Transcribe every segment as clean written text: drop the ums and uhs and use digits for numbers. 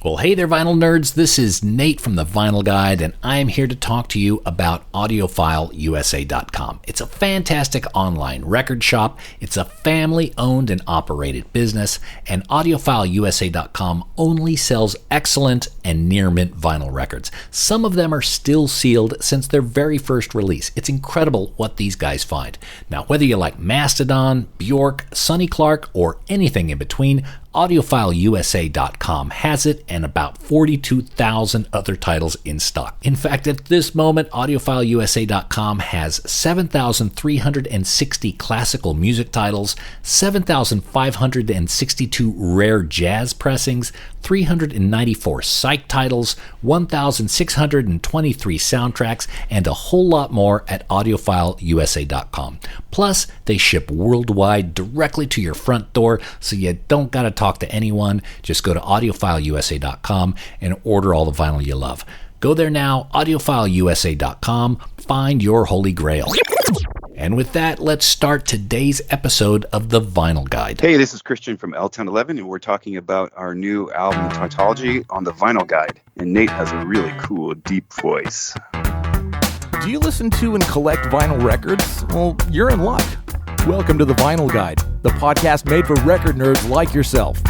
Well, hey there, vinyl nerds. This is Nate from the Vinyl Guide, and I am here to talk to you about AudiophileuSA.com. It's a fantastic online record shop. It's a family-owned and operated business, and AudiophileuSA.com only sells excellent and near-mint vinyl records. Some of them are still sealed since their very first release. It's incredible what these guys find. Now, whether you like Mastodon, Bjork, Sonny Clark, or anything in between, AudiophileuSA.com has it and about 42,000 other titles in stock. In fact, at this moment, AudiophileuSA.com has 7,360 classical music titles, 7,562 rare jazz pressings, 394 psych titles, 1,623 soundtracks, and a whole lot more at AudiophileuSA.com. Plus, they ship worldwide directly to your front door, so you don't gotta talk to anyone. Just go to AudiophileuSA.com and order all the vinyl you love. Go there now, AudiophileuSA.com. Find your holy grail. And with that, let's start today's episode of the Vinyl Guide. Hey, this is Kristian from Ep226, and we're talking about our new album, Tautology, on the Vinyl Guide. And Nate has a really cool, deep voice. Do you listen to and collect vinyl records? Well, you're in luck. Welcome to the Vinyl Guide, the podcast made for record nerds like yourself.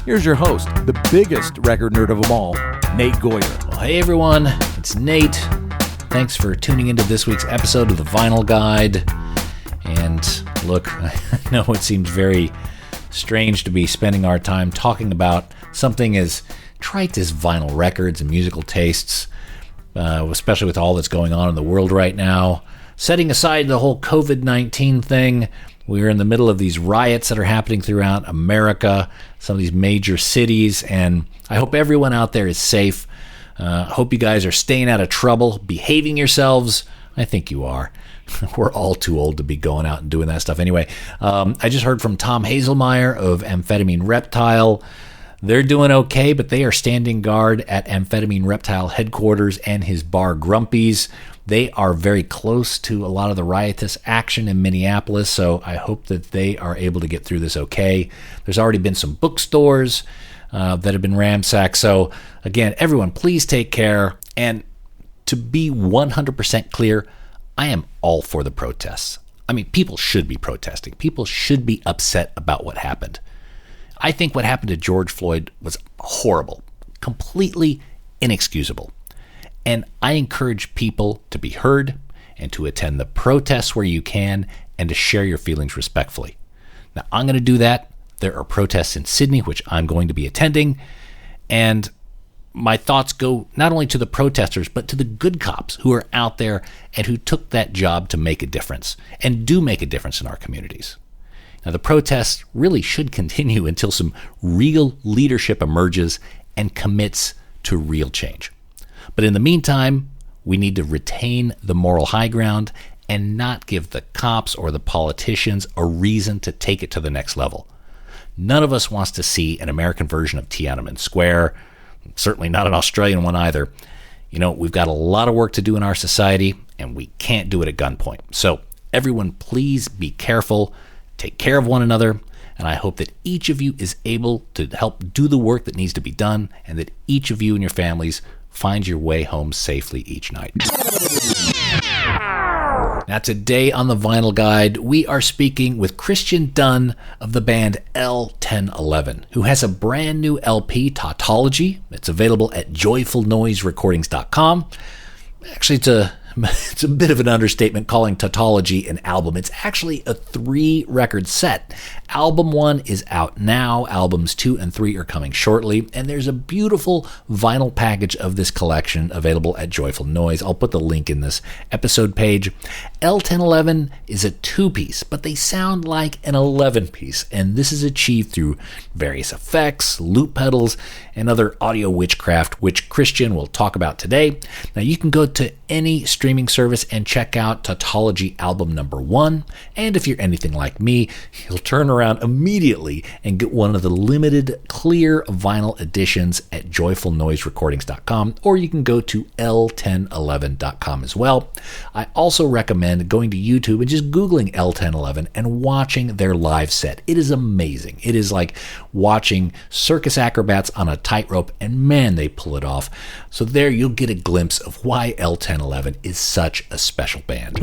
Here's your host, the biggest record nerd of them all, Nate Goyer. Well, hey everyone, it's Nate. Thanks for tuning into this week's episode of the Vinyl Guide. And look, I know it seems very strange to be spending our time talking about something as trite as vinyl records and musical tastes, especially with all that's going on in the world right now. Setting aside the whole COVID-19 thing, we're in the middle of these riots that are happening throughout America, some of these major cities, and I hope everyone out there is safe. I hope you guys are staying out of trouble, behaving yourselves. I think you are. We're all too old to be going out and doing that stuff anyway. I just heard from Tom Hazelmeyer of Amphetamine Reptile. They're doing okay, but they are standing guard at Amphetamine Reptile headquarters and his bar Grumpy's. They are very close to a lot of the riotous action in Minneapolis, so I hope that they are able to get through this okay. There's already been some bookstores that have been ransacked. So again, everyone, please take care. And to be 100% clear, I am all for the protests. I mean, people should be protesting. People should be upset about what happened. I think what happened to George Floyd was horrible, completely inexcusable. And I encourage people to be heard and to attend the protests where you can and to share your feelings respectfully. Now, I'm going to do that. There are protests in Sydney, which I'm going to be attending. And my thoughts go not only to the protesters, but to the good cops who are out there and who took that job to make a difference and do make a difference in our communities. Now, the protests really should continue until some real leadership emerges and commits to real change. But in the meantime, we need to retain the moral high ground and not give the cops or the politicians a reason to take it to the next level. None of us wants to see an American version of Tiananmen Square, certainly not an Australian one either. You know, we've got a lot of work to do in our society, and we can't do it at gunpoint. So everyone, please be careful, take care of one another, and I hope that each of you is able to help do the work that needs to be done, and that each of you and your families find your way home safely each night. Now today on the Vinyl Guide, we are speaking with Kristian Dunn of the band L1011, who has a brand new LP, Tautology. It's available at joyfulnoiserecordings.com. Actually, it's a bit of an understatement calling Tautology an album. It's actually a 3-record set. Album 1 is out now. Albums 2 and 3 are coming shortly. And there's a beautiful vinyl package of this collection available at Joyful Noise. I'll put the link in this episode page. L1011 is a 2-piece, but they sound like an 11-piece. And this is achieved through various effects, loop pedals, and other audio witchcraft, which Kristian will talk about today. Now, you can go to any streaming streaming service and check out Tautology album number 1. And if you're anything like me, you'll turn around immediately and get one of the limited clear vinyl editions at joyfulnoiserecordings.com, or you can go to l1011.com as well. I also recommend going to YouTube and just Googling L1011 and watching their live set. It is amazing. It is like watching circus acrobats on a tightrope, and man, they pull it off. So there you'll get a glimpse of why L1011 is such a special band.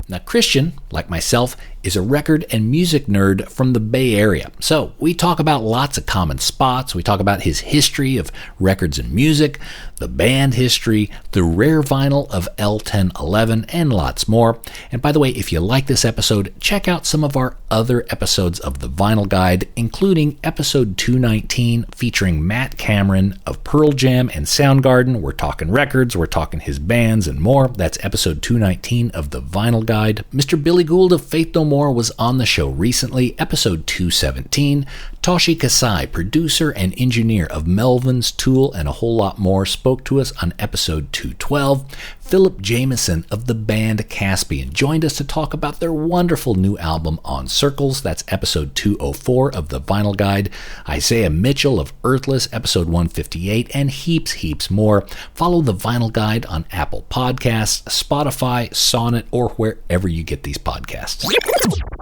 Now, Kristian, like myself, is a record and music nerd from the Bay Area. So we talk about lots of common spots. We talk about his history of records and music, the band history, the rare vinyl of L1011, and lots more. And by the way, if you like this episode, check out some of our other episodes of the Vinyl Guide, including episode 219 featuring Matt Cameron of Pearl Jam and Soundgarden. We're talking records, we're talking his bands and more. That's episode 219 of the Vinyl Guide. Mr. Billy Gould of Faith No More was on the show recently, episode 217. Toshi Kasai, producer and engineer of Melvin's, Tool, and a whole lot more, spoke to us on episode 212. Philip Jameson of the band Caspian joined us to talk about their wonderful new album On Circles. That's episode 204 of the Vinyl Guide. Isaiah Mitchell of Earthless, episode 158, and heaps more. Follow the Vinyl Guide on Apple Podcasts, Spotify, Sonnet, or wherever you get these podcasts.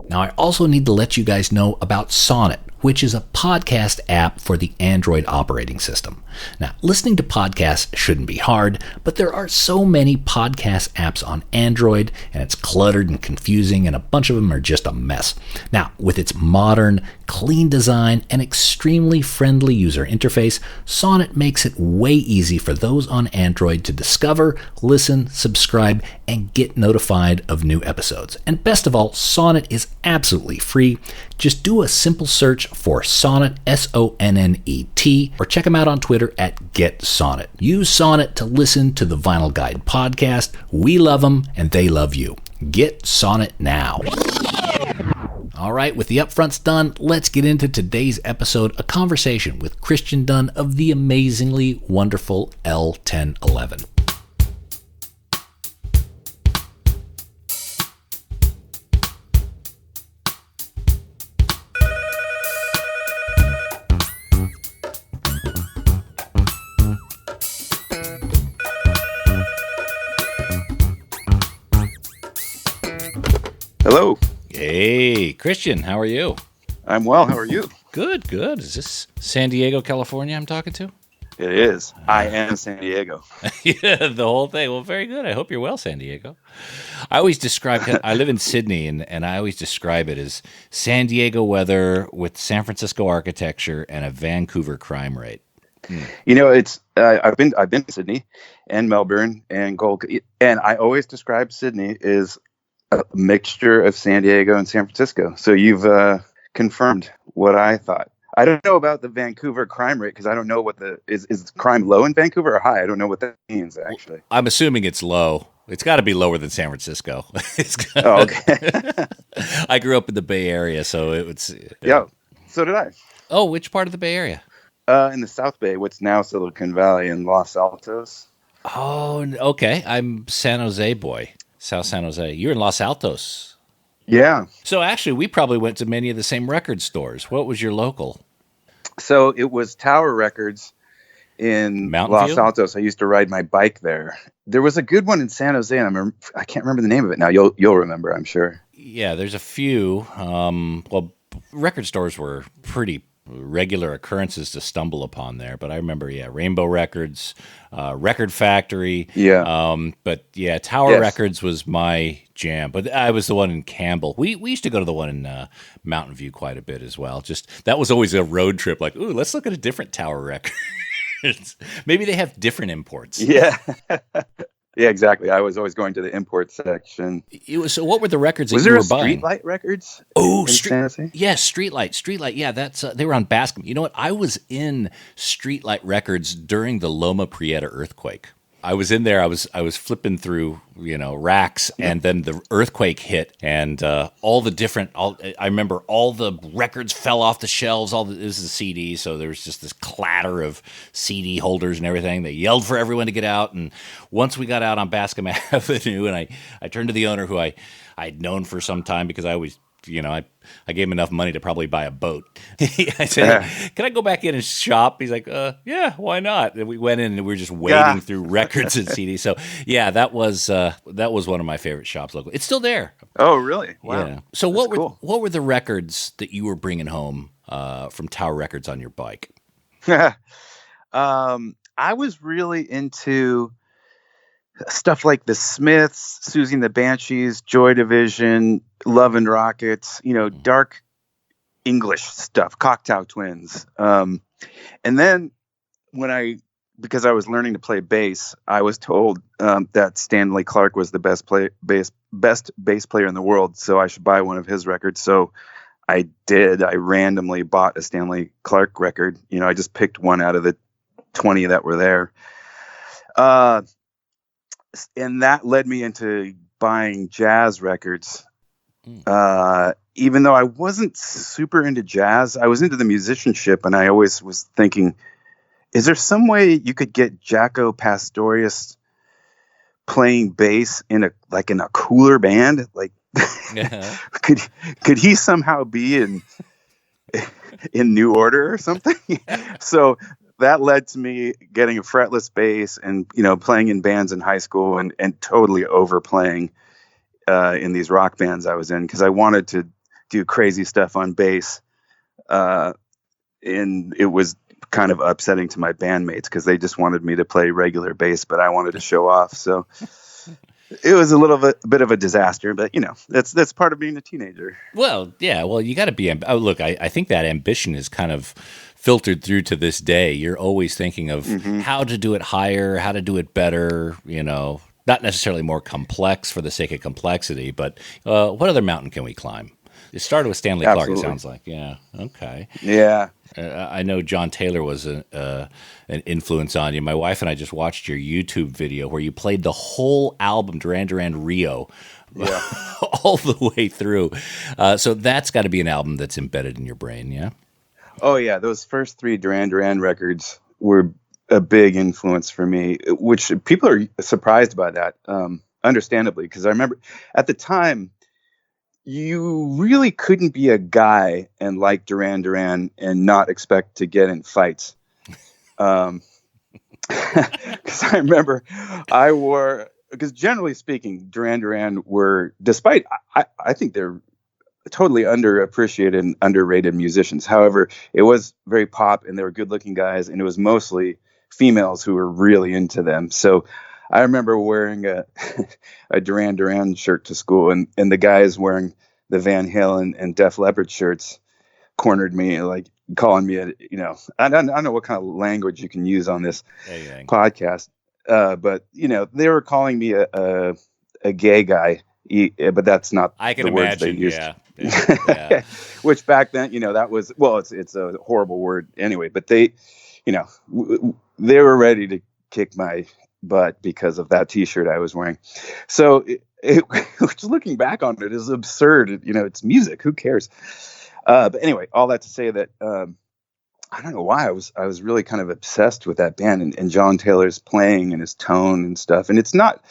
Now, I also need to let you guys know about Sonnet, which is a podcast app for the Android operating system. Now, listening to podcasts shouldn't be hard, but there are so many podcast apps on Android, and it's cluttered and confusing, and a bunch of them are just a mess. Now, with its modern, clean design and extremely friendly user interface, Sonnet makes it way easy for those on Android to discover, listen, subscribe, and get notified of new episodes. And best of all, Sonnet is absolutely free. Just do a simple search for Sonnet, S-O-N-N-E-T, or check them out on Twitter at GetSonnet. Use Sonnet to listen to the Vinyl Guide podcast. We love them, and they love you. Get Sonnet now. All right, with the upfronts done, let's get into today's episode, a conversation with Kristian Dunn of the amazingly wonderful L1011. Hello. Hey, Kristian, how are you? I'm well. How are you? Good. Is this San Diego, California I'm talking to? It is. I am San Diego. Yeah, the whole thing. Well, very good. I hope you're well, San Diego. I always describe, I live in Sydney, and I always describe it as San Diego weather with San Francisco architecture and a Vancouver crime rate. You know, it's I've been to Sydney and Melbourne and Gold, and I always describe Sydney as a mixture of San Diego and San Francisco. So you've confirmed what I thought. I don't know about the Vancouver crime rate because I don't know what is crime low in Vancouver or high? I don't know what that means actually. I'm assuming it's low. It's got to be lower than San Francisco. Oh, okay. I grew up in the Bay Area, so it was. Yeah, so did I. Oh, which part of the Bay Area? In the South Bay, what's now Silicon Valley in Los Altos. Oh, okay. I'm San Jose boy. South San Jose. You're in Los Altos. Yeah. So actually, we probably went to many of the same record stores. What was your local? So it was Tower Records in Los Altos. I used to ride my bike there. There was a good one in San Jose, and I can't remember the name of it now. You'll remember, I'm sure. Yeah, there's a few. Well, record stores were pretty regular occurrences to stumble upon there, but I remember, Rainbow Records, Record Factory. Yeah. But yeah, Tower Records was my jam. But I was the one in Campbell. We used to go to the one in Mountain View quite a bit as well. Just that was always a road trip. Like, ooh, let's look at a different Tower Records. Maybe they have different imports. Yeah. Yeah, exactly. I was always going to the import section. So what were the records that you were buying? Was there a Streetlight Records? Oh, Streetlight. Yeah, they were on Bascom. You know what? I was in Streetlight Records during the Loma Prieta earthquake. I was in there. I was flipping through, racks, and then the earthquake hit, and all the different. I remember all the records fell off the shelves. This is a CD, so there was just this clatter of CD holders and everything. They yelled for everyone to get out, and once we got out on Bascom Avenue, and I turned to the owner, who I'd known for some time because I always. I gave him enough money to probably buy a boat. I said, "Can I go back in and shop?" He's like, "Yeah, why not?" And we went in and we were just wading through records and CDs. So yeah, that was one of my favorite shops locally. It's still there. Oh, really? Wow. Yeah. So what were the records that you were bringing home from Tower Records on your bike? I was really into stuff like the Smiths, Susie and the Banshees, Joy Division, Love and Rockets, dark English stuff, Cocteau Twins. And then because I was learning to play bass, I was told that Stanley Clarke was the best bass player in the world, so I should buy one of his records. So I did. I randomly bought a Stanley Clarke record. I just picked one out of the 20 that were there. And that led me into buying jazz records. Even though I wasn't super into jazz, I was into the musicianship, and I always was thinking, is there some way you could get Jaco Pastorius playing bass in a cooler band? Like, could he somehow be in New Order or something? So that led to me getting a fretless bass and, playing in bands in high school and totally overplaying in these rock bands I was in, because I wanted to do crazy stuff on bass. And it was kind of upsetting to my bandmates because they just wanted me to play regular bass, but I wanted to show off. So it was a bit of a disaster, but that's part of being a teenager. Well, yeah. Well, you got to be. Look, I think that ambition is kind of filtered through to this day. You're always thinking of how to do it higher, how to do it better. Not necessarily more complex for the sake of complexity, but what other mountain can we climb? It started with Stanley Clarke. It sounds like. Yeah. Okay. Yeah. I know John Taylor was an influence on you. My wife and I just watched your YouTube video where you played the whole album, Duran Duran Rio, all the way through. So that's got to be an album that's embedded in your brain, yeah? Oh, yeah. Those first 3 Duran Duran records were a big influence for me, which people are surprised by that, understandably, because I remember at the time, you really couldn't be a guy and like Duran Duran and not expect to get in fights. Because I remember because generally speaking, Duran Duran were, despite, I think they're totally underappreciated and underrated musicians. However, it was very pop and they were good looking guys, and it was mostly females who were really into them. So I remember wearing a Duran Duran shirt to school, and the guys wearing the Van Halen and Def Leppard shirts cornered me, like calling me I don't know what kind of language you can use on this podcast, but they were calling me a gay guy, but that's not I can the imagine, words they used. Yeah. Which back then, that was, well, it's a horrible word anyway, but they, they were ready to kick my butt because of that t-shirt I was wearing. So which looking back on it is absurd. It's music. Who cares? But anyway, all that to say that, I don't know why I was really kind of obsessed with that band and John Taylor's playing and his tone and stuff. And it's not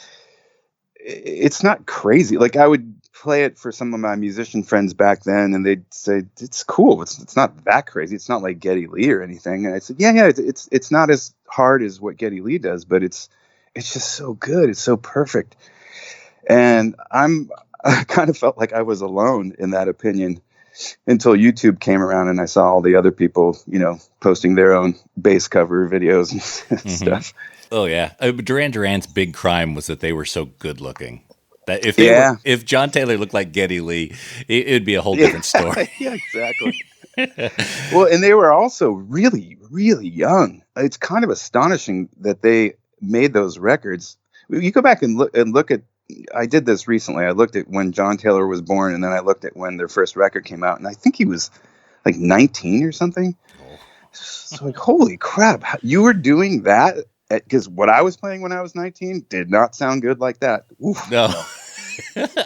crazy. Like, I would play it for some of my musician friends back then, and they'd say, it's cool. It's not that crazy. It's not like Geddy Lee or anything. And I said, yeah, it's not as hard as what Geddy Lee does, but it's just so good. It's so perfect. And I kind of felt like I was alone in that opinion until YouTube came around and I saw all the other people, posting their own bass cover videos and stuff. Oh yeah. Duran Duran's big crime was that they were so good looking. That if John Taylor looked like Geddy Lee, it'd be a whole different story. Yeah, exactly. Well, and they were also really, really young. It's kind of astonishing that they made those records. You go back and look at, I did this recently. I looked at when John Taylor was born, and then I looked at when their first record came out, and I think he was like 19 or something. So like, holy crap, you were doing that because what I was playing when I was 19 did not sound good like that. Oof. No.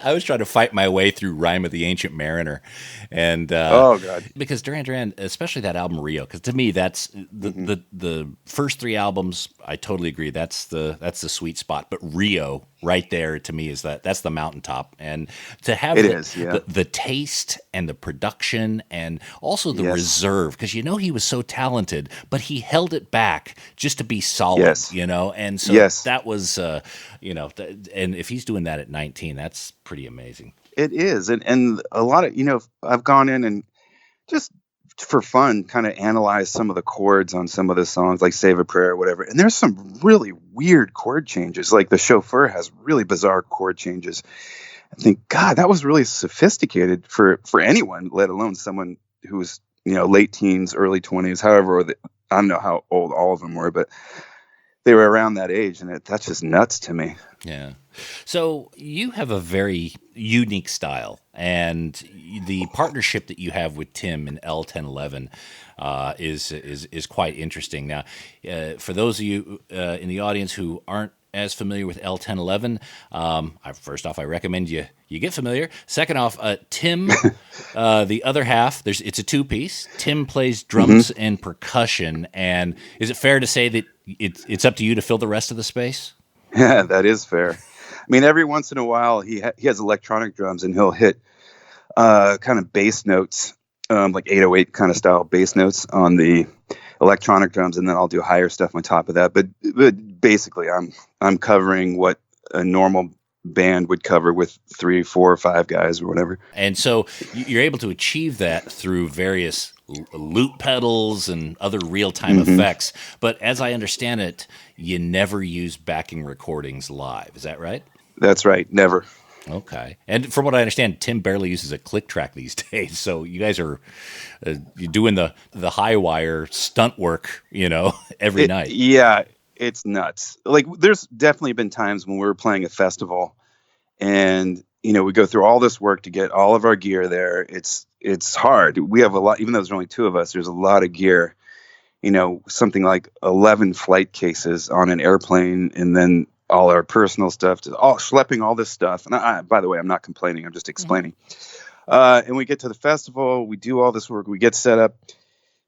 I was trying to fight my way through Rime of the Ancient Mariner, and oh god, because Duran Duran, especially that album Rio, because to me that's the first three albums. I totally agree. That's the sweet spot. But Rio, right there, to me that's the mountaintop, and to have the taste and the production and also the reserve, because he was so talented, but he held it back just to be solid, and so that was and if he's doing that at 19, that's pretty amazing. It is, and a lot of I've gone in and just for fun kind of analyze some of the chords on some of the songs, like Save a Prayer or whatever, and there's some really weird chord changes. Like The Chauffeur has really bizarre chord changes. I think, God, that was really sophisticated for anyone, let alone someone who's late teens, early 20s, however. I don't know how old all of them were, but they were around that age, and that's just nuts to me. Yeah. So you have a very unique style, and the partnership that you have with Tim in L1011 is quite interesting. Now, for those of you in the audience who aren't as familiar with L1011, first off, I recommend you get familiar. Second off, Tim, the other half, it's a two-piece. Tim plays drums and percussion, and is it fair to say that it's up to you to fill the rest of the space? Yeah, that is fair. I mean, every once in a while, he has electronic drums, and he'll hit kind of bass notes, like 808 kind of style bass notes on the electronic drums, and then I'll do higher stuff on top of that. But basically, I'm covering what a normal band would cover with 3, 4, or 5 guys or whatever. And so you're able to achieve that through various loop pedals and other real-time effects. But as I understand it, you never use backing recordings live. Is that right? That's right. Never. Okay. And from what I understand, Tim barely uses a click track these days. So you guys are you're doing the high wire stunt work, every night. Yeah, it's nuts. Like, there's definitely been times when we were playing a festival and, we go through all this work to get all of our gear there. It's hard. We have a lot, even though there's only 2 of us, there's a lot of gear, something like 11 flight cases on an airplane, and then all our personal stuff, schlepping all this stuff. And by the way, I'm not complaining. I'm just explaining. And we get to the festival, we do all this work, we get set up,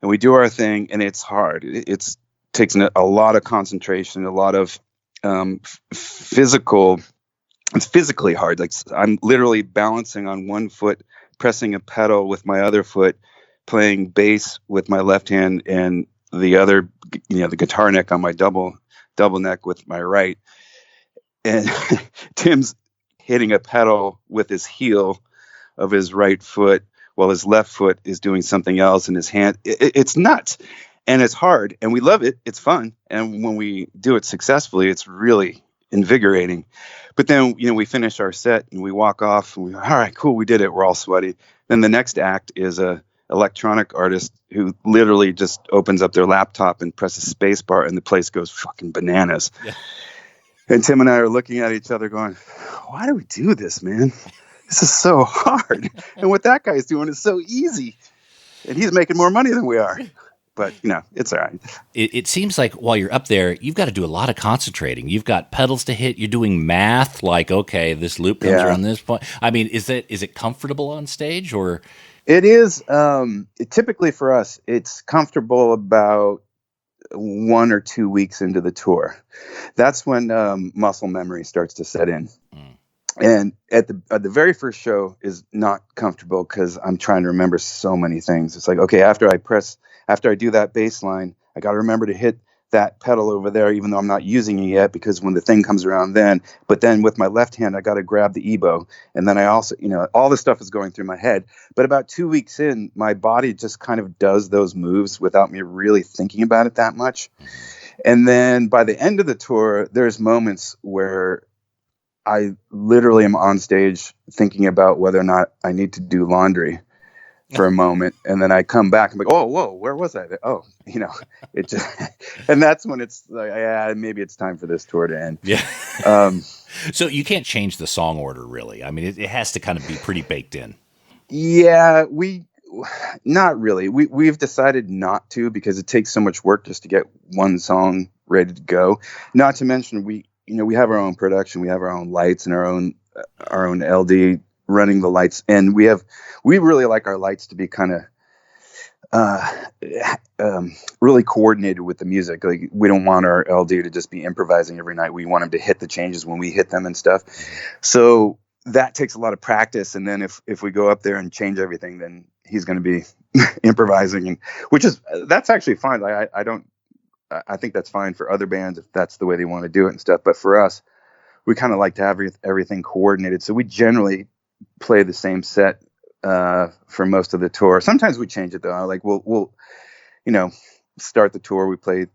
and we do our thing, and it's hard. It takes a lot of concentration, a lot of physical. It's physically hard. Like, I'm literally balancing on one foot, pressing a pedal with my other foot, playing bass with my left hand, and the other, the guitar neck on my double neck with my right. And Tim's hitting a pedal with his heel of his right foot while his left foot is doing something else in his hand. It's nuts, and it's hard, and we love it. It's fun. And when we do it successfully, it's really invigorating. But then, we finish our set and we walk off and we go, all right, cool, we did it. We're all sweaty. Then the next act is a electronic artist who literally just opens up their laptop and presses space bar, and the place goes fucking bananas. Yeah. And Tim and I are looking at each other going, why do we do this, man? This is so hard. And what that guy's doing is so easy. And he's making more money than we are. But, it's all right. It seems like while you're up there, you've got to do a lot of concentrating. You've got pedals to hit. You're doing math, like, okay, this loop comes around this point. I mean, is it comfortable on stage, or? It is. Typically for us, it's comfortable about 1 or 2 weeks into the tour. That's when muscle memory starts to set in. And at the very first show is not comfortable because I'm trying to remember so many things. It's like, okay, after I do that bass line, I got to remember to hit that pedal over there, even though I'm not using it yet, because when the thing comes around but then with my left hand, I got to grab the EBow. And then I also, all this stuff is going through my head. But about 2 weeks in, my body just kind of does those moves without me really thinking about it that much. And then by the end of the tour, there's moments where I literally am on stage thinking about whether or not I need to do laundry for a moment. And then I come back and I'm like, oh, whoa, where was I? Oh, it just, and that's when it's like, yeah, maybe it's time for this tour to end. Yeah. So you can't change the song order, really. I mean, it has to kind of be pretty baked in. Yeah, not really. We've decided not to, because it takes so much work just to get one song ready to go. Not to mention we have our own production, we have our own lights and our own LD running the lights, and we really like our lights to be kind of really coordinated with the music. Like, we don't want our LD to just be improvising every night. We want him to hit the changes when we hit them and stuff. So that takes a lot of practice. And then if we go up there and change everything, then he's going to be improvising, and that's actually fine. Like, I think that's fine for other bands if that's the way they want to do it and stuff. But for us, we kind of like to have everything coordinated. So we generally play the same set for most of the tour. Sometimes we change it though. Like we'll start the tour. We play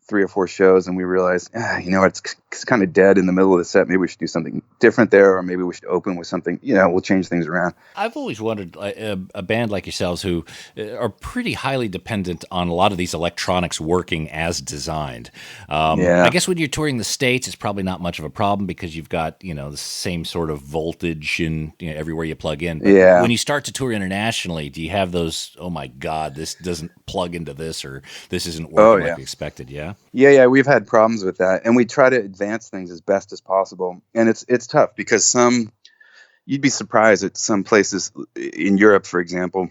3 or 4 shows and we realize, it's kind of dead in the middle of the set. Maybe we should do something different there, or maybe we should open with something. We'll change things around. I've always wondered, a band like yourselves who are pretty highly dependent on a lot of these electronics working as designed. I guess when you're touring the States, it's probably not much of a problem because you've got, the same sort of voltage in everywhere you plug in. But when you start to tour internationally, do you have those, oh my God, this doesn't plug into this, or this isn't working like we expected? Yeah, we've had problems with that, and we try to advance things as best as possible. And it's tough because you'd be surprised at some places in Europe, for example,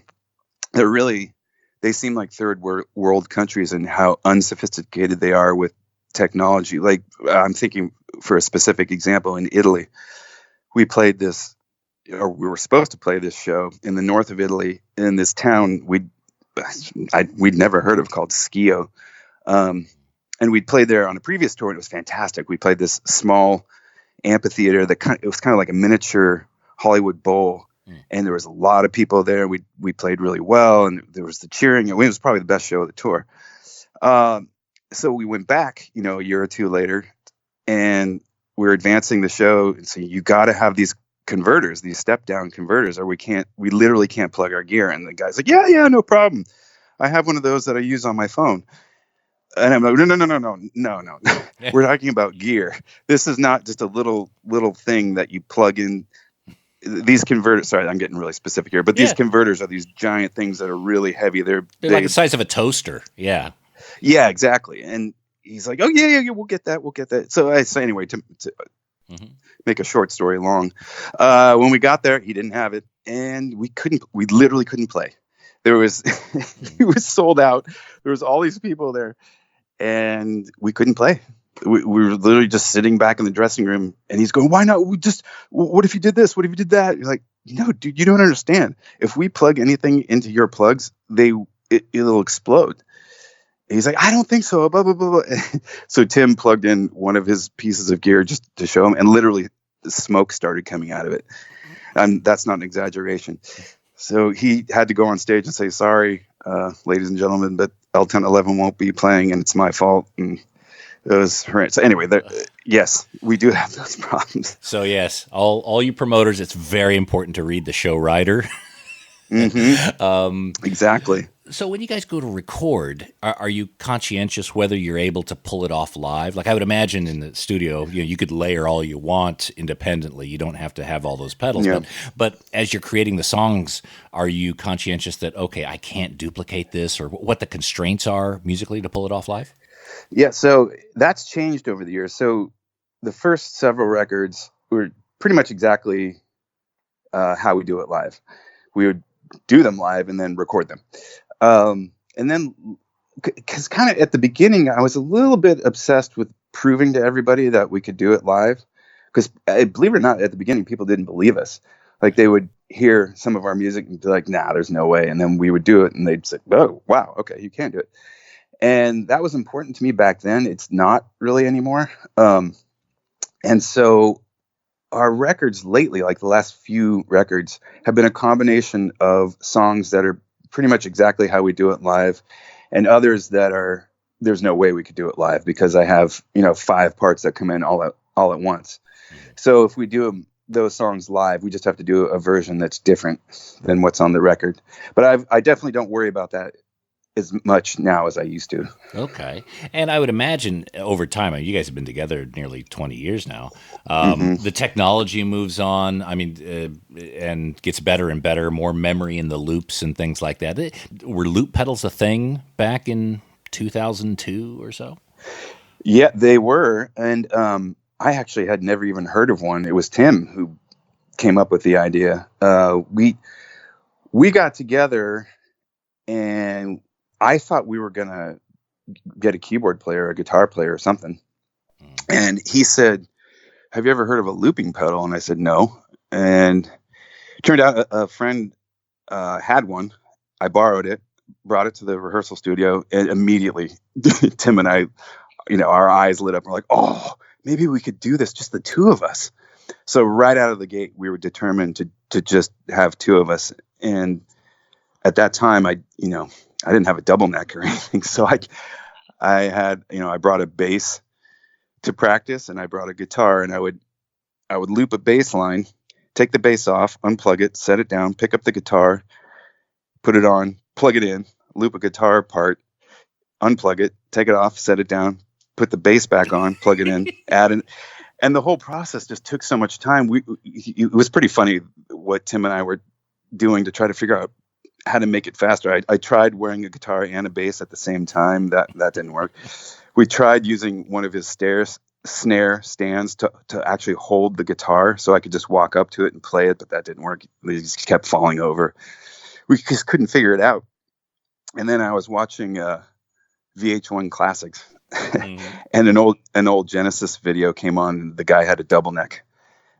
they seem like third world countries and how unsophisticated they are with technology. Like, I'm thinking, for a specific example, in Italy, we played this, or we were supposed to play this show in the north of Italy in this town we'd never heard of called Schio. And we'd played there on a previous tour, and it was fantastic. We played this small amphitheater it was kind of like a miniature Hollywood Bowl, and there was a lot of people there. We played really well, and there was the cheering. It was probably the best show of the tour. So we went back, a year or two later, and we're advancing the show. And so you got to have these converters, these step-down converters, or we literally can't plug our gear. And the guy's like, yeah, no problem. I have one of those that I use on my phone. And I'm like, no. We're talking about gear. This is not just a little thing that you plug in. These converters, sorry, I'm getting really specific here, but these converters are these giant things that are really heavy. They're like the size of a toaster. Yeah. Yeah, exactly. And he's like, oh, yeah, we'll get that. So anyway, to make a short story long, when we got there, he didn't have it, and we literally couldn't play. There was, he was sold out. There was all these people there, and we couldn't play. We were literally just sitting back in the dressing room, and he's going, why not? What if you did this? What if you did that? You're like, no, dude, you don't understand. If we plug anything into your plugs, it'll explode. And he's like, I don't think so, blah, blah, blah, blah. So Tim plugged in one of his pieces of gear just to show him, and literally the smoke started coming out of it. And that's not an exaggeration. So he had to go on stage and say, sorry, ladies and gentlemen, but L1011 won't be playing, and it's my fault. And it was horrendous. So anyway, yes, we do have those problems. So yes, all you promoters, it's very important to read the show rider. Exactly. So when you guys go to record, are you conscientious whether you're able to pull it off live? Like, I would imagine in the studio, you could layer all you want independently. You don't have to have all those pedals. Yeah. But as you're creating the songs, are you conscientious that, okay, I can't duplicate this, or what the constraints are musically to pull it off live? Yeah, so that's changed over the years. So the first several records were pretty much exactly how we do it live. We would do them live and then record them. And then, because kind of at the beginning, I was a little bit obsessed with proving to everybody that we could do it live. Because believe it or not, at the beginning, people didn't believe us. Like, they would hear some of our music and be like, nah, there's no way. And then we would do it, and they'd say, oh, wow, okay, you can do it. And that was important to me back then. It's not really anymore. And so our records lately, like the last few records, have been a combination of songs that are pretty much exactly how we do it live, and others that there's no way we could do it live because I have 5 parts that come in all at once. So if we do those songs live, we just have to do a version that's different than what's on the record. But I definitely don't worry about that as much now as I used to. Okay. And I would imagine over time, you guys have been together nearly 20 years now. The technology moves on, and gets better and better, more memory in the loops and things like that. Were loop pedals a thing back in 2002 or so? Yeah, they were. And I actually had never even heard of one. It was Tim who came up with the idea. We got together, and I thought we were going to get a keyboard player, a guitar player or something. And he said, have you ever heard of a looping pedal? And I said, no. And it turned out a friend had one. I borrowed it, brought it to the rehearsal studio, and immediately Tim and I, our eyes lit up. We're like, oh, maybe we could do this, just the two of us. So right out of the gate, we were determined to just have two of us. And at that time, I didn't have a double neck or anything. So I brought a bass to practice, and I brought a guitar, and I would loop a bass line, take the bass off, unplug it, set it down, pick up the guitar, put it on, plug it in, loop a guitar part, unplug it, take it off, set it down, put the bass back on, plug it in, add it. And the whole process just took so much time. It was pretty funny what Tim and I were doing to try to figure out how to make it faster. I tried wearing a guitar and a bass at the same time. That didn't work. We tried using one of his snare stands to actually hold the guitar so I could just walk up to it and play it, but that didn't work. It just kept falling over. We just couldn't figure it out. And then I was watching VH1 Classics, and an old Genesis video came on, and the guy had a double neck,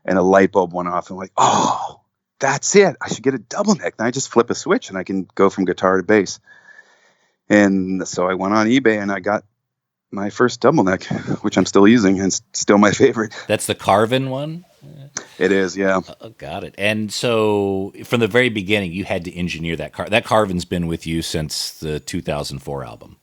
and a light bulb went off. And I'm like, oh, that's it. I should get a double neck. Then I just flip a switch, and I can go from guitar to bass. And so I went on eBay, and I got my first double neck, which I'm still using, and it's still my favorite. That's the Carvin one? It is, yeah. Got it. And so from the very beginning, you had to engineer that car. That Carvin's been with you since the 2004 album.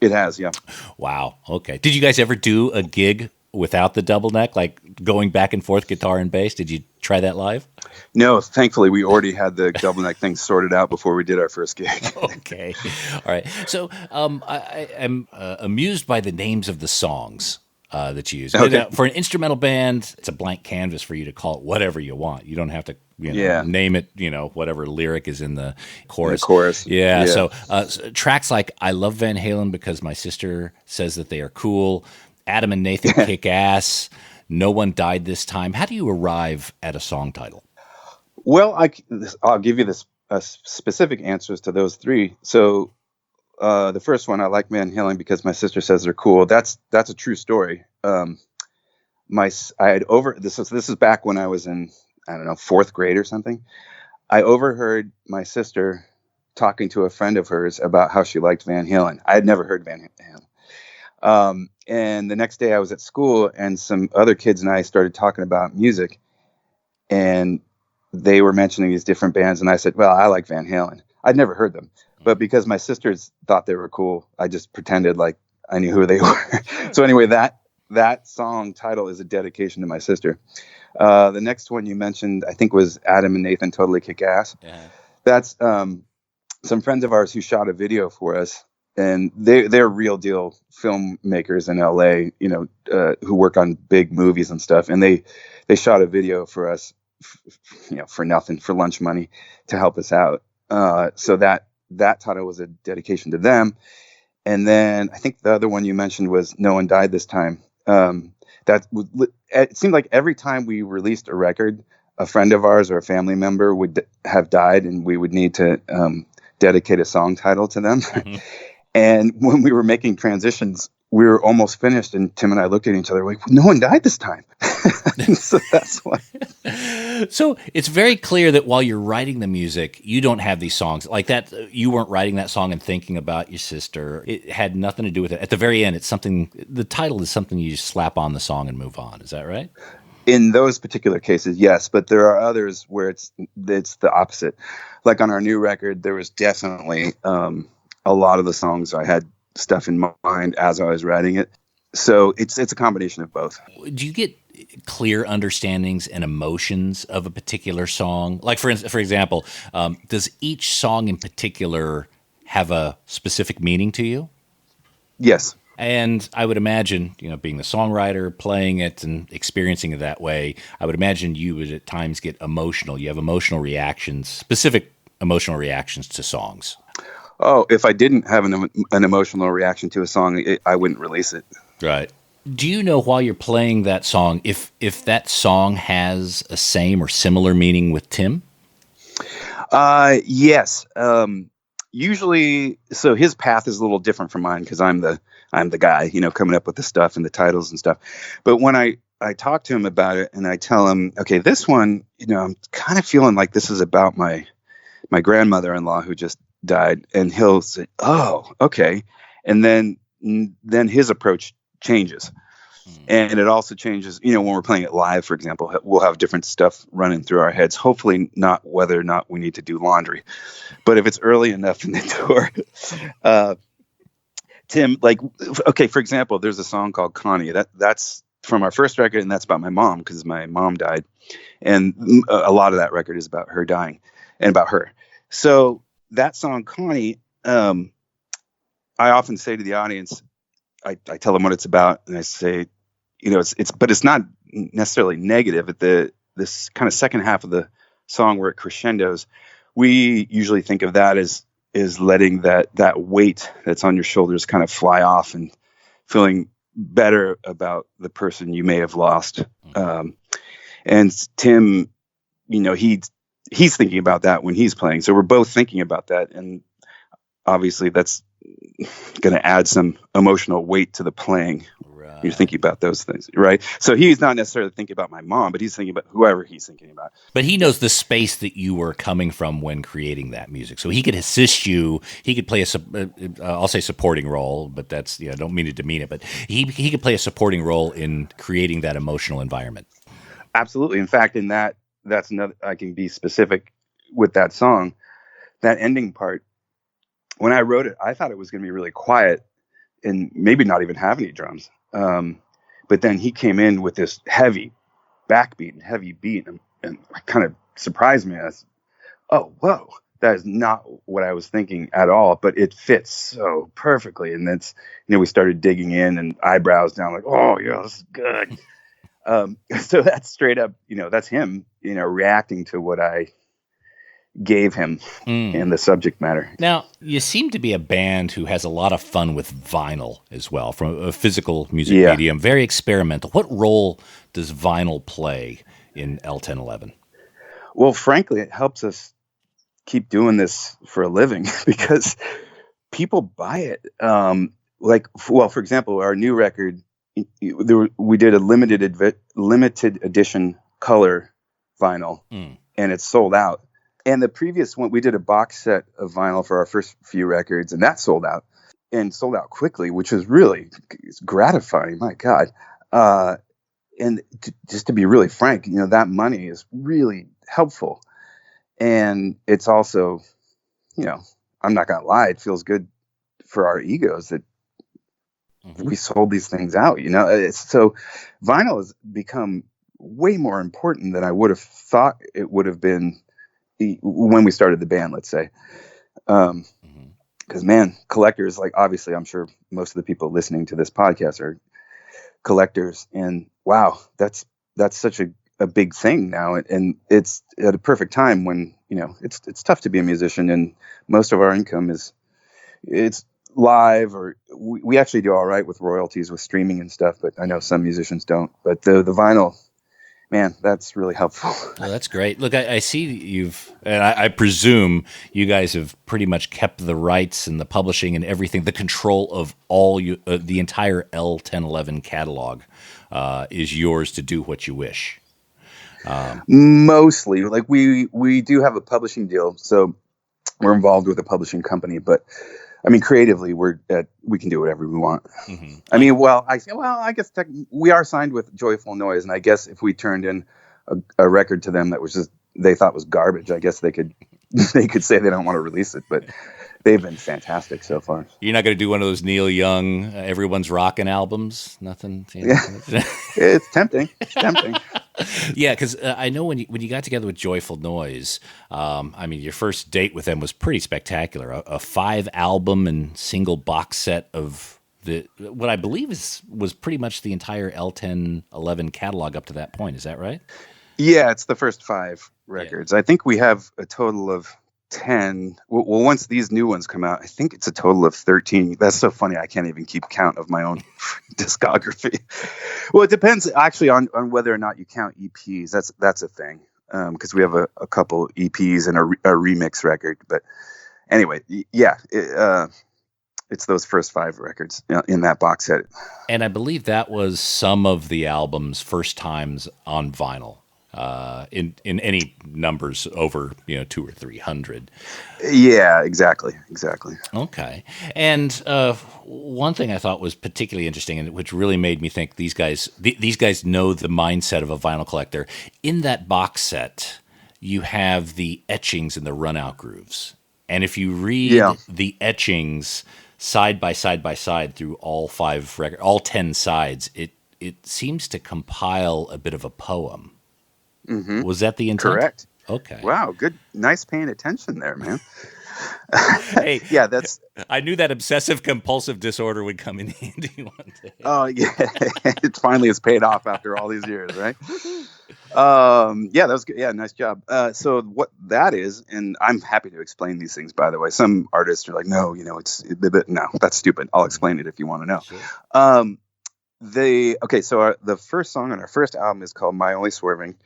It has, yeah. Wow. Okay. Did you guys ever do a gig without the double neck, like going back and forth guitar and bass? Did you try that live? No, thankfully we already had the double neck thing sorted out before we did our first gig. Okay. All right. So I am amused by the names of the songs that you use. Okay. Now, for an instrumental band, it's a blank canvas for you to call it whatever you want. You don't have to name it, whatever lyric is in the chorus. Yeah. So tracks like I Love Van Halen because my sister says that they are cool, Adam and Nathan Kick Ass, No One Died This Time. How do you arrive at a song title? Well, I'll give you specific answers to those three. So the first one, I like Van Halen because my sister says they're cool. That's a true story. This is back when I was in, I don't know, 4th grade or something. I overheard my sister talking to a friend of hers about how she liked Van Halen. I had never heard Van Halen. And the next day I was at school, and some other kids and I started talking about music, and they were mentioning these different bands. And I said, well, I like Van Halen. I'd never heard them, but because my sisters thought they were cool, I just pretended like I knew who they were. So anyway, that song title is a dedication to my sister. The next one you mentioned, I think, was Adam and Nathan Totally Kick Ass. Yeah. That's some friends of ours who shot a video for us, and they're real deal filmmakers in LA, who work on big movies and stuff. And they shot a video for us, for nothing, for lunch money, to help us out. So that title was a dedication to them. And then I think the other one you mentioned was No One Died This Time. It seemed like every time we released a record, a friend of ours or a family member would have died, and we would need to dedicate a song title to them. Mm-hmm. And when we were making transitions, we were almost finished, and Tim and I looked at each other like, no one died this time. So that's why. So it's very clear that while you're writing the music, you don't have these songs like that. You weren't writing that song and thinking about your sister. It had nothing to do with it. At the very end, it's something, the title is something you just slap on the song and move on. Is that right? In those particular cases, yes, but there are others where it's the opposite. Like on our new record, there was definitely a lot of the songs I had stuff in mind as I was writing it. So it's a combination of both. Do you get clear understandings and emotions of a particular song? Like for example, does each song in particular have a specific meaning to you? Yes. And I would imagine, being the songwriter, playing it and experiencing it that way, I would imagine you would at times get emotional. You have emotional reactions, specific emotional reactions to songs. Oh, if I didn't have an emotional reaction to a song, I wouldn't release it. Right. Do you know while you're playing that song if that song has a same or similar meaning with Tim? Yes. Usually, so his path is a little different from mine because I'm the guy, coming up with the stuff and the titles and stuff. But when I talk to him about it and I tell him, okay, this one, I'm kind of feeling like this is about my grandmother-in-law who just died, and he'll say, oh, okay. And then his approach changes. And it also changes, when we're playing it live, for example, we'll have different stuff running through our heads, hopefully not whether or not we need to do laundry. But if it's early enough in the tour, Tim, okay, for example, there's a song called Connie. That's from our first record, and that's about my mom because my mom died. And a lot of that record is about her dying and about her. So that song, Connie, I often say to the audience, I tell them what it's about, and I say, but it's not necessarily negative. At this kind of second half of the song where it crescendos, we usually think of that as letting that weight that's on your shoulders kind of fly off and feeling better about the person you may have lost. And Tim, he's thinking about that when he's playing. So we're both thinking about that, and obviously that's going to add some emotional weight to the playing. Right. You're thinking about those things, right? So he's not necessarily thinking about my mom, but he's thinking about whoever he's thinking about. But he knows the space that you were coming from when creating that music, so he could assist you. He could play I'll say supporting role, but that's I don't mean to demean it, but he could play a supporting role in creating that emotional environment. Absolutely. In fact, that's another. I can be specific with that song, that ending part. When I wrote it, I thought it was going to be really quiet and maybe not even have any drums. But then he came in with this heavy backbeat and heavy beat and kind of surprised me. I was, oh, whoa, that is not what I was thinking at all, but it fits so perfectly. And that's, we started digging in and eyebrows down like, oh, yeah, this is good. So that's straight up, that's him, reacting to what I gave him in the subject matter. Now, you seem to be a band who has a lot of fun with vinyl as well, from a physical music medium, very experimental. What role does vinyl play in L1011? Well, frankly, it helps us keep doing this for a living because people buy it. For example, our new record, we did a limited edition color vinyl, and it's sold out. And the previous one, we did a box set of vinyl for our first few records, and that sold out quickly, which was really gratifying. My God. And just to be really frank, that money is really helpful. And it's also, I'm not going to lie, it feels good for our egos that we sold these things out, So vinyl has become way more important than I would have thought it would have been when we started the band, let's say. Because man, collectors, obviously I'm sure most of the people listening to this podcast are collectors, and wow, that's such a big thing now. And it's at a perfect time when, it's tough to be a musician, and most of our income it's live, or we actually do all right with royalties with streaming and stuff, but I know some musicians don't. But the vinyl, man, that's really helpful. Oh, that's great. Look, I see and I presume you guys have pretty much kept the rights and the publishing and everything, the control of all the entire L1011 catalog is yours to do what you wish. Mostly, we do have a publishing deal, so we're involved with a publishing company, but I mean, creatively, we can do whatever we want. Mm-hmm. I mean, I guess we are signed with Joyful Noise, and I guess if we turned in a record to them that was just they thought was garbage, I guess they could say they don't want to release it, but they've been fantastic so far. You're not going to do one of those Neil Young Everyone's Rockin' albums? Nothing? Yeah. It's tempting. It's tempting. Yeah, because I know when you got together with Joyful Noise, your first date with them was pretty spectacular. A 5-album and single box set of what I believe was pretty much the entire L1011 catalog up to that point. Is that right? Yeah, it's the first 5 records. Yeah. I think we have a total of 10. Well, once these new ones come out, I think it's a total of 13. That's so funny. I can't even keep count of my own discography. Well, it depends actually on whether or not you count EPs. That's a thing. Because we have a couple EPs and a remix record. But anyway, yeah, it's those first 5 records in that box set. And I believe that was some of the album's first times on vinyl. In any numbers over 200 or 300. Yeah, exactly. Okay. And one thing I thought was particularly interesting, and which really made me think these guys know the mindset of a vinyl collector. In that box set, you have the etchings and the run-out grooves, and if you read the etchings side by side through all 10 sides, it seems to compile a bit of a poem. Mm-hmm. Was that the intent? Correct. Okay. Wow, good. Nice paying attention there, man. Hey, yeah, that's. I knew that obsessive compulsive disorder would come in handy one day. Oh yeah, it finally has paid off after all these years, right? Yeah, that was good. Yeah, nice job. So what that is, and I'm happy to explain these things. By the way, some artists are like, no, no, that's stupid. I'll explain it if you want to know. Sure. So the first song on our first album is called "My Only Swerving."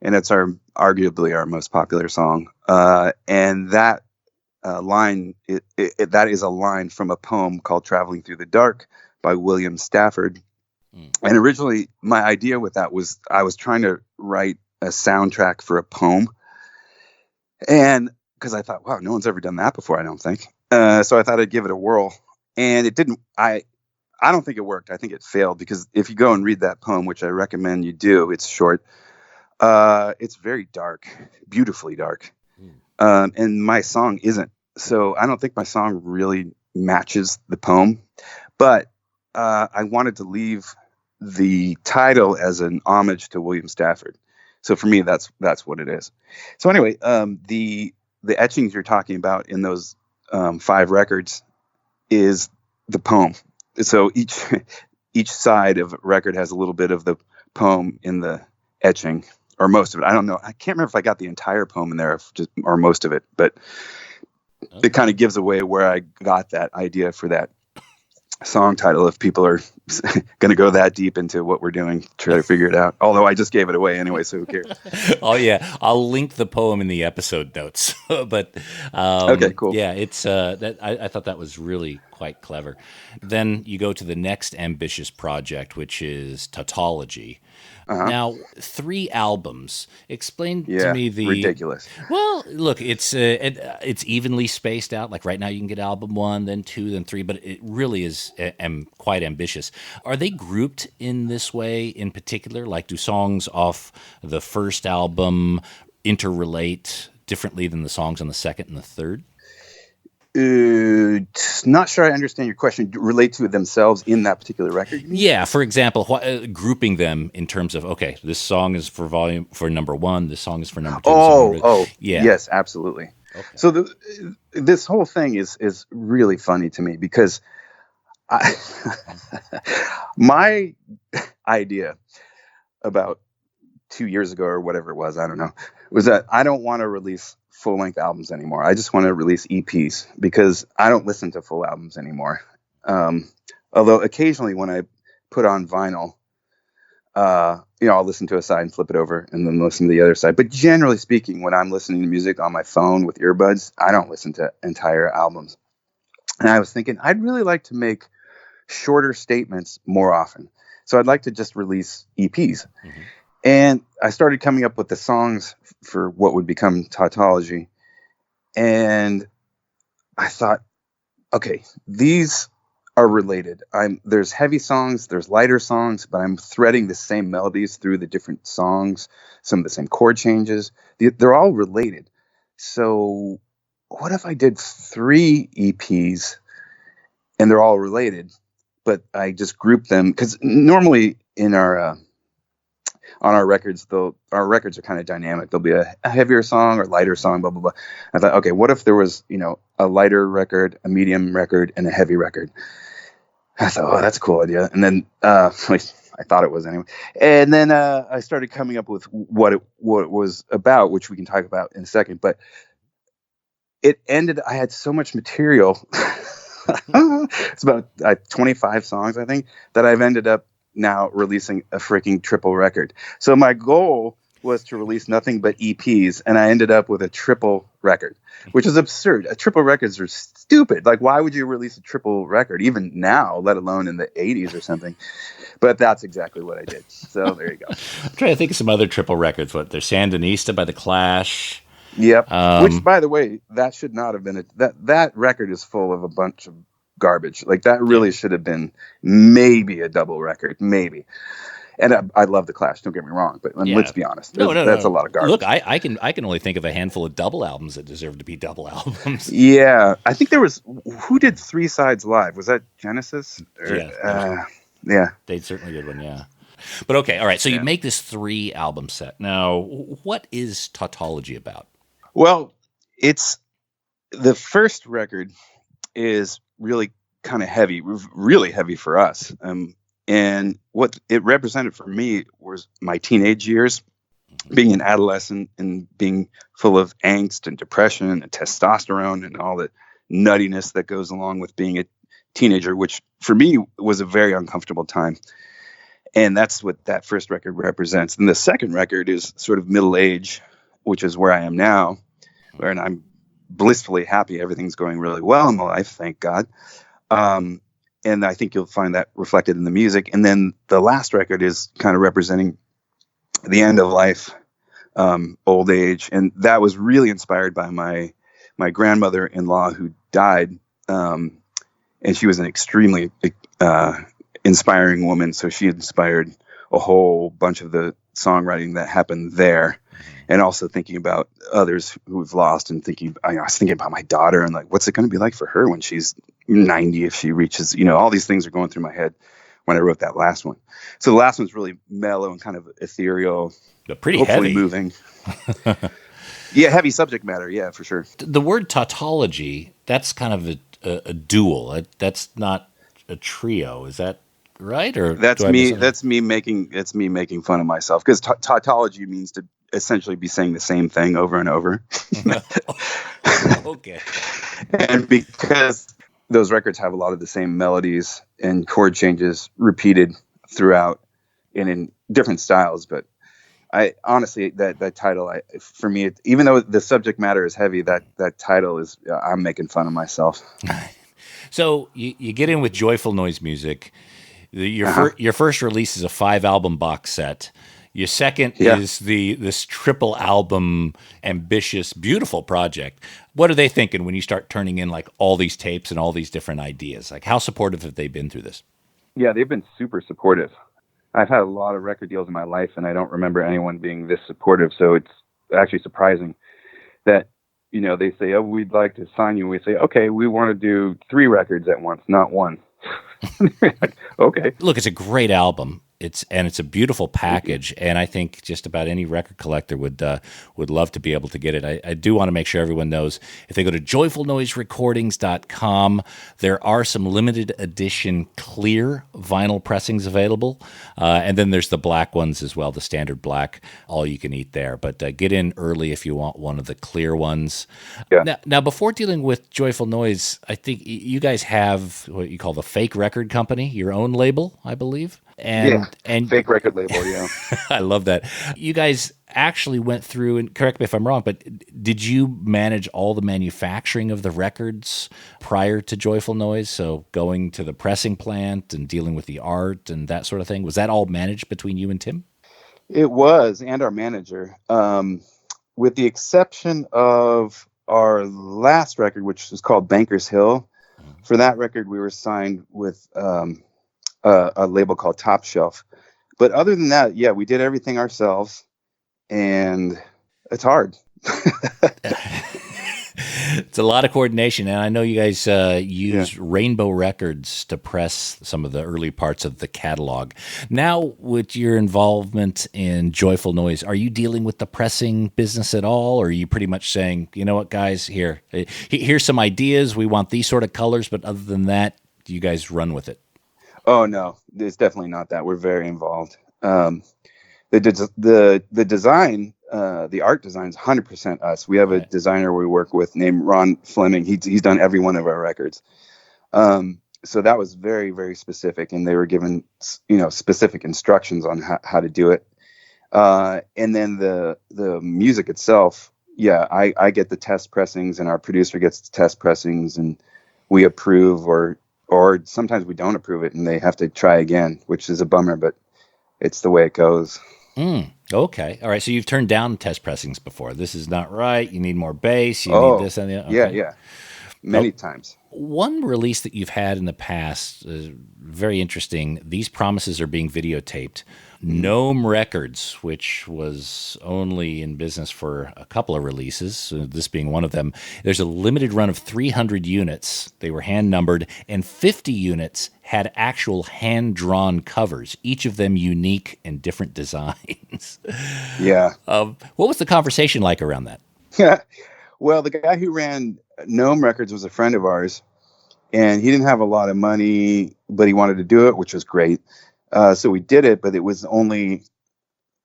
And it's arguably our most popular song. And that line, that is a line from a poem called "Traveling Through the Dark" by William Stafford. Mm. And originally, my idea with that was I was trying to write a soundtrack for a poem. And because I thought, wow, no one's ever done that before, I don't think. So I thought I'd give it a whirl. And it didn't. I don't think it worked. I think it failed because if you go and read that poem, which I recommend you do, it's short. It's very dark, beautifully dark. And my song isn't. So I don't think my song really matches the poem. But I wanted to leave the title as an homage to William Stafford. So for me, that's what it is. So anyway, the etchings you're talking about in those 5 records is the poem. So each side of a record has a little bit of the poem in the etching. Or most of it. I don't know. I can't remember if I got the entire poem in there or most of it, but it kind of gives away where I got that idea for that song title if people are going to go that deep into what we're doing, try to figure it out. Although I just gave it away anyway, so who cares? Oh, yeah. I'll link the poem in the episode notes. But okay, cool. Yeah, it's I thought that was really quite clever. Then you go to the next ambitious project, which is Tautology. Uh-huh. Now, 3 albums. Explain to me the ridiculous. Well, look, it's evenly spaced out. Like right now, you can get album 1, then 2, then 3, but it really is quite ambitious. Are they grouped in this way in particular? Like, do songs off the first album interrelate differently than the songs on the second and the third? Not sure I understand your question. Relate to themselves in that particular record? Yeah, for example, grouping them in terms of, okay, this song is for number 1, this song is for number 2. Yeah. Yes, absolutely. Okay. So this whole thing is really funny to me because my idea about 2 years ago or whatever it was, I don't know, was that I don't want to release full-length albums anymore. I just want to release EPs because I don't listen to full albums anymore. Although occasionally when I put on vinyl, I'll listen to a side and flip it over and then listen to the other side. But generally speaking, when I'm listening to music on my phone with earbuds, I don't listen to entire albums. And I was thinking, I'd really like to make shorter statements more often. So I'd like to just release EPs. Mm-hmm. And I started coming up with the songs for what would become Tautology. And I thought, okay, these are related. There's heavy songs, there's lighter songs, but I'm threading the same melodies through the different songs, some of the same chord changes. They're all related. So what if I did 3 EPs and they're all related, but I just grouped them? Because normally in on our records, our records are kind of dynamic. There'll be a heavier song or lighter song, blah, blah, blah. I thought, okay, what if there was, a lighter record, a medium record, and a heavy record? I thought, oh, that's a cool idea. And then, at least I thought it was anyway. And then I started coming up with what it was about, which we can talk about in a second. But I had so much material. It's about 25 songs, I think, that I've ended up now releasing a freaking triple record. So my goal was to release nothing but EPs, and I ended up with a triple record, which is absurd. Triple records are stupid. Like, why would you release a triple record, even now, let alone in the 80s or something? But that's exactly what I did. So there you go. I'm trying to think of some other triple records. What, there's Sandinista by The Clash. Yep. Which, by the way, that should not have been that record is full of a bunch of garbage. Like, that really should have been maybe a double record, maybe. And I love The Clash. Don't get me wrong, but let's be honest. That's a lot of garbage. Look, I can only think of a handful of double albums that deserve to be double albums. Yeah, I think there was who did Three Sides Live? Was that Genesis? Yeah, they certainly did one. Yeah. But okay, all right. So you make this 3-album set. Now, what is Tautology about? Well, it's the first record is really kind of heavy, really heavy for us. And what it represented for me was my teenage years, being an adolescent and being full of angst and depression and testosterone and all the nuttiness that goes along with being a teenager, which for me was a very uncomfortable time. And that's what that first record represents. And the second record is sort of middle age, which is where I am now, where I'm blissfully happy. Everything's going really well in my life, thank God. And I think you'll find that reflected in the music. And then the last record is kind of representing the end of life, old age. And that was really inspired by my grandmother-in-law who died. And she was an extremely inspiring woman. So she inspired a whole bunch of the songwriting that happened there. And also thinking about others who we've lost, and I was thinking about my daughter and like, what's it going to be like for her when she's 90 if she reaches, all these things are going through my head when I wrote that last one. So the last one's really mellow and kind of ethereal, but pretty hopefully heavy. Moving. Yeah, heavy subject matter. Yeah, for sure. The word tautology, that's kind of a dual. That's not a trio. Is that right? Or that's me. That's me making fun of myself, because tautology means to essentially be saying the same thing over and over. Okay. And because those records have a lot of the same melodies and chord changes repeated throughout and in different styles, but I honestly, that title, for me, even though the subject matter is heavy, that title is, I'm making fun of myself. So you get in with Joyful Noise Music. Your first release is a 5-album box set. Your second is this triple album, ambitious, beautiful project. What are they thinking when you start turning in like all these tapes and all these different ideas? Like, how supportive have they been through this? Yeah, they've been super supportive. I've had a lot of record deals in my life, and I don't remember anyone being this supportive. So it's actually surprising that, they say, oh, we'd like to sign you. We say, okay, we want to do 3 records at once, not one. Like, okay. Look, it's a great album. It's a beautiful package, and I think just about any record collector would love to be able to get it. I do want to make sure everyone knows, if they go to joyfulnoiserecordings.com, there are some limited edition clear vinyl pressings available, and then there's the black ones as well, the standard black, all you can eat there. But get in early if you want one of the clear ones. Yeah. Now, before dealing with Joyful Noise, I think you guys have what you call the Fake Record Company, your own label, I believe. And fake record label, yeah. I love that. You guys actually went through, and correct me if I'm wrong, but did you manage all the manufacturing of the records prior to Joyful Noise? So going to the pressing plant and dealing with the art and that sort of thing, was that all managed between you and Tim? It was, and our manager, with the exception of our last record, which was called Banker's Hill. For that record, we were signed with a label called Top Shelf. But other than that, yeah, we did everything ourselves, and it's hard. It's a lot of coordination, and I know you guys use Rainbow Records to press some of the early parts of the catalog. Now, with your involvement in Joyful Noise, are you dealing with the pressing business at all, or are you pretty much saying, you know what, guys, here's some ideas, we want these sort of colors, but other than that, you guys run with it? Oh, no, it's definitely not that. We're very involved. The design the art design is 100% us. We have a designer we work with named Ron Fleming. He's done every one of our records. So that was very, very specific, and they were given, specific instructions on how to do it. And then the music itself, I get the test pressings, and our producer gets the test pressings, and we approve, or sometimes we don't approve it, and they have to try again, which is a bummer, but it's the way it goes. Okay. All right. So you've turned down test pressings before. This is not right. You need more bass. You need this and the other. Okay. Yeah. Many times. One release that you've had in the past is very interesting. These promises are being videotaped. Gnome Records, which was only in business for a couple of releases, this being one of them. There's a limited run of 300 units. They were hand-numbered, and 50 units had actual hand-drawn covers, each of them unique and different designs. Yeah. What was the conversation like around that? Well, the guy who ran Gnome Records was a friend of ours, and he didn't have a lot of money, but he wanted to do it, which was great. So we did it, but it was only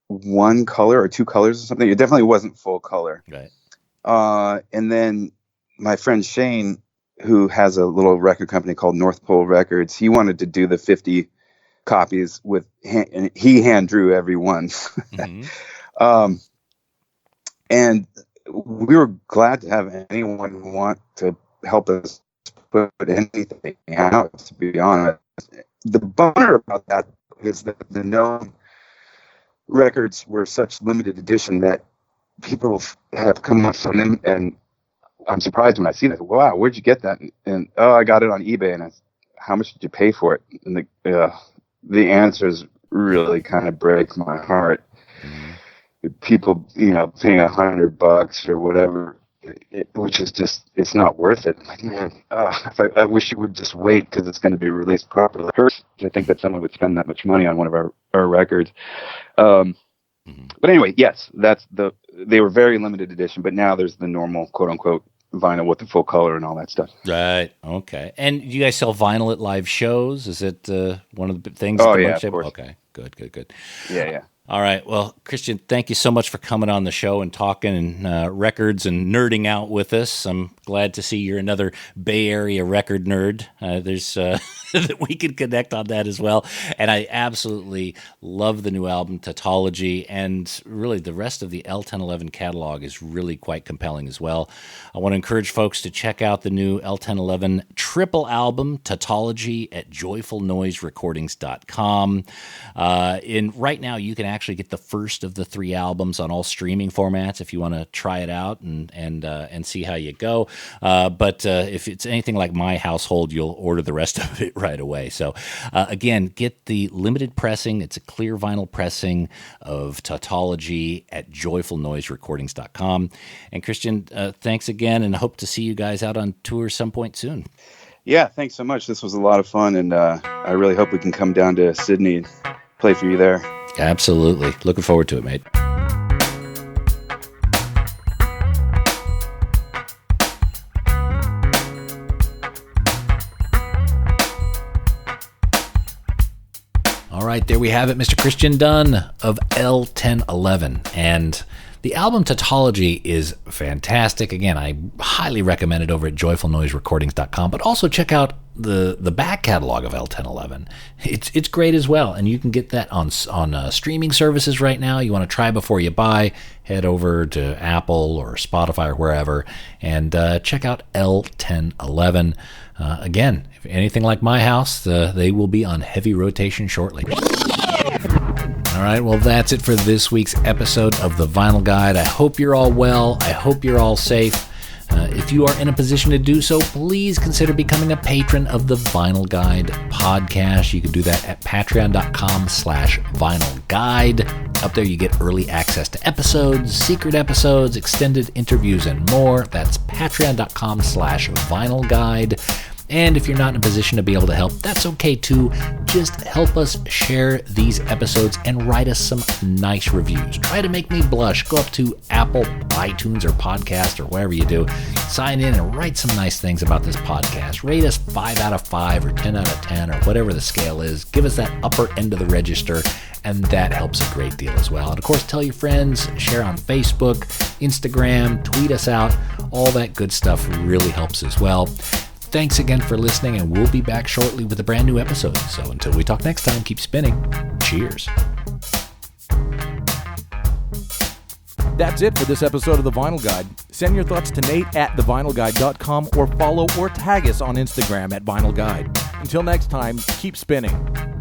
one color or two colors or something. It definitely wasn't full color. Right. And then my friend Shane, who has a little record company called North Pole Records, he wanted to do the 50 copies and he hand drew every one. Mm-hmm. And we were glad to have anyone want to help us put anything out, to be honest. The bummer about that is that the Gnome records were such limited edition that people have come up from them, and I'm surprised when I see that. Wow, where'd you get that? And I got it on eBay. And how much did you pay for it? And the answers really kind of break my heart. Mm-hmm. People, paying $100 or whatever. Which is just, it's not worth it. Like, man, I wish you would just wait because it's going to be released properly. I think that someone would spend that much money on one of our records. But anyway, yes, they were very limited edition, but now there's the normal quote unquote vinyl with the full color and all that stuff. Right. Okay. And do you guys sell vinyl at live shows? Is it one of the things? Oh, yeah, of course. Okay. Good. Yeah. All right. Well, Kristian, thank you so much for coming on the show and talking records and nerding out with us. I'm glad to see you're another Bay Area record nerd. There's that we can connect on that as well. And I absolutely love the new album, Tautology, and really the rest of the L1011 catalog is really quite compelling as well. I want to encourage folks to check out the new L1011 triple album, Tautology, at joyfulnoiserecordings.com. And right now, you can actually get the first of the 3 albums on all streaming formats if you want to try it out and see how you go. But if it's anything like my household, you'll order the rest of it right away. So again, get the limited pressing. It's a clear vinyl pressing of Tautology at joyfulnoiserecordings.com. And Kristian, thanks again, and hope to see you guys out on tour some point soon. Yeah, thanks so much. This was a lot of fun, and I really hope we can come down to Sydney and play for you there. Absolutely. Looking forward to it, mate. All right, there we have it, Mr. Kristian Dunn of L1011. And the album Tautology is fantastic. Again, I highly recommend it over at joyfulnoiserecordings.com, but also check out the back catalog of L1011. It's great as well, and you can get that on streaming services right now. You want to try before you buy, head over to Apple or Spotify or wherever, and check out L1011. Again, if anything like my house, they will be on heavy rotation shortly. All right, well, that's it for this week's episode of The Vinyl Guide. I hope you're all well. I hope you're all safe. If you are in a position to do so, please consider becoming a patron of the Vinyl Guide podcast. You can do that at patreon.com/Vinyl Guide. Up there you get early access to episodes, secret episodes, extended interviews, and more. That's patreon.com/Vinyl Guide. And if you're not in a position to be able to help, that's okay too. Just help us share these episodes and write us some nice reviews. Try to make me blush. Go up to Apple, iTunes, or Podcast, or wherever you do. Sign in and write some nice things about this podcast. Rate us 5 out of 5 or 10 out of 10 or whatever the scale is. Give us that upper end of the register, and that helps a great deal as well. And of course, tell your friends, share on Facebook, Instagram, tweet us out. All that good stuff really helps as well. Thanks again for listening, and we'll be back shortly with a brand new episode. So until we talk next time, keep spinning. Cheers. That's it for this episode of The Vinyl Guide. Send your thoughts to Nate at thevinylguide.com or follow or tag us on Instagram at Vinyl Guide. Until next time, keep spinning.